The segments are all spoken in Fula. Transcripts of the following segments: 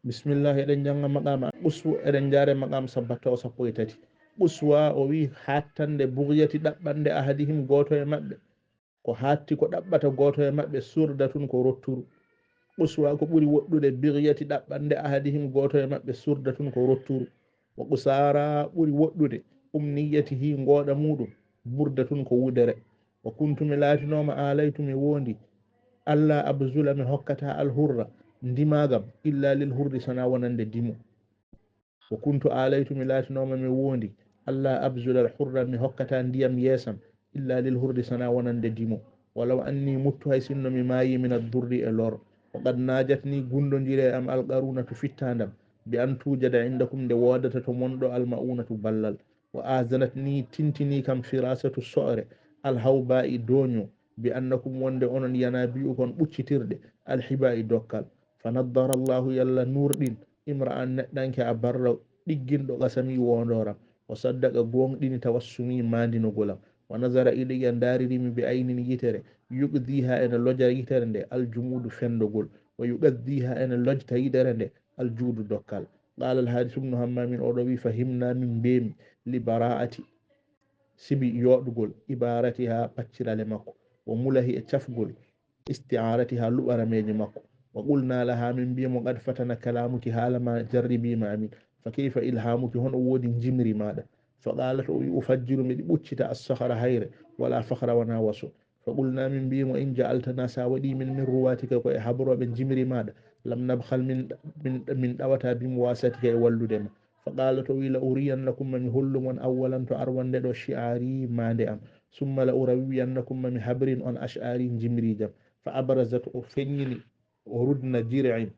bismillah eɗen janga maqama ɓuswu eɗen jaare maqama sabbata o sappo e tati ɓuswa o wi hattande bugyati ɗaɓɓande ahadihim goto e maɓɓe ko hatti ko ɗaɓɓata goto e maɓɓe surdatun ko rotturu ɓuswa ko ɓuri woɗɗude biryati ɗaɓɓande ahadihim goto e maɓɓe surdatun ko rotturu o qusara ɓuri woɗɗude umniyatihi ngoɗa muɗum burdatun ko wudere o kuntumi laatinoma alaytumi wondi allah abzula mi hokkata alhurra ndimagam illa lil hurri sana wonande dimo o kuntu alaytumi laatinoma mi wondi allah abzula alhurra mi hokkata ndiyam yeesam illa lil hurri sana wonande dimo walaw anni muttu hay sinno mi maayi min addurri e lor o qad najatni gundodire am alqarunatu fittandam bi an tujada indakum nde wodata to monɗo almaunatu ballal wa azanat ni tintini kam firasatu so're alhawba e doño bi annakum wonde onon yana bi'u kon ɓuccitirɗe alhiba e dokkal fa naddara llahu yalla nurɗin imra'an neɗɗanke a barra ɗigginɗo qasami wondoram o saddaka gonɗini tawassumi mandinogolam wa nazara ilayya daririmi bi aynin yitere yuqdiha ene loja yitere nde aljumudu fendogol wa yuqaddiha ene lojta yitere nde aljuudu dokkal qala alhadis ibnu hammamin oɗo wi fahimna min mbemi li bara'ati sibi yoɗugol ibaratiha paccirale makko wo mulahi e cafgol isti'aratiha luɓarameji makko wa qulna laha min mbiyamo qad fatana kalamuki haalama jarribima amin fa kayfa ilhamuki hono woodi jimri maɗa fa qalat o wi ufajjiru miɗi ɓuccita assahara hayre wala fahra wana waso fa qulna min mbiyamo in ja'altana sa waɗi min ruwatika ko e habroɓe jimri maɗa lam nabhal min ɗawata bimuwasatika e walludema fa qalat o wi la uriyannakum mami hollumon awwalan to arwande ɗo shi'ari mande am summa la urawiyannakum mami habrin on ash'ari jimrijam fa abrazat o feññini o rudna jir'in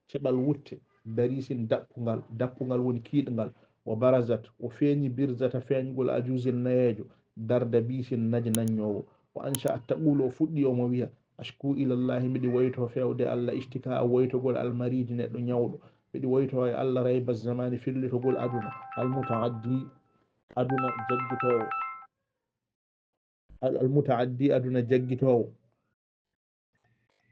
keɓal wutte darisin dappugal woni kiiɗgal o barazat o feeñi birzata feeñgol ajusin nayejo darda bisin naji nanñowo o ancha taqulu o fuɗɗi omo wiya ashku ilallahi miɗi woyto fewde allah istika a woytogol almariji neɗɗo ñawɗo miɗi woyto e allah rayba zamani fillitogol aduna almutaaddi aduna jaggitowo almutaaddi aduna jaggitowo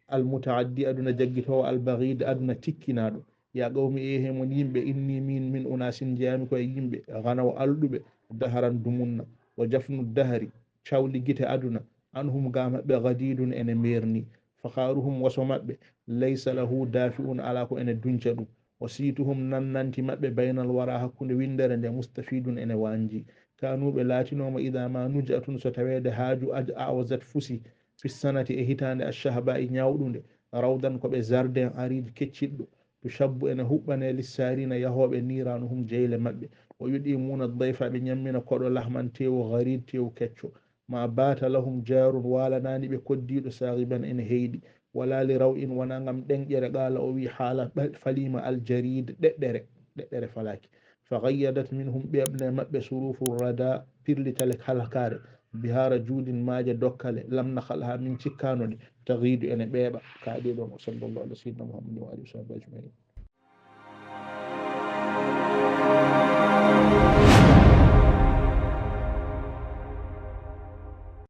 almutaaddi aduna jaggitowo albagide aduna tikkinaɗo ya qawmi ehemon yimɓe inni min unasin jeyami koye yimɓe ganaw alɗuɓe daharan dumunna wa jafnu dahari cawli guite aduna anhum ga maɓɓe gadidun ene merni fakharuhum waso maɓɓe laysa lahu dafi'un ala ko ene dunca ɗum wa situhum nannanti maɓɓe baynal wara hakkude windere nde mustafidun ene wanji kanuɓe laatinoma ida ma nujatun so tawede haaju awasat fusi fissanati e hitande ashahba e ñawɗunde rawdan koɓe jardin aride kecciɗɗo to shabbu ene huɓɓane lissarina yahoɓe niranuhum jeyle maɓɓe o yuɗi muna dayfa ɓe ñammina koɗo lahman tewo garid tewo kecco ma bata lahum jarun walanani ɓe koddiɗo sahiban ene heyɗi wala li raw in wona gam ɗenƴere qala o wi haala falima aljarid ɗeɗɗere falaki fa gayyadat minhum ɓeɓne maɓɓe surufu rada pirlitale halakare bihara juudin maaje dokkale lam nahalha min cikkanoɗe tagidu ene ɓeeɓa kaaɗiɗon o sallllahu alah sayyidina muhammadin wa alihi wa sahbihi ajmain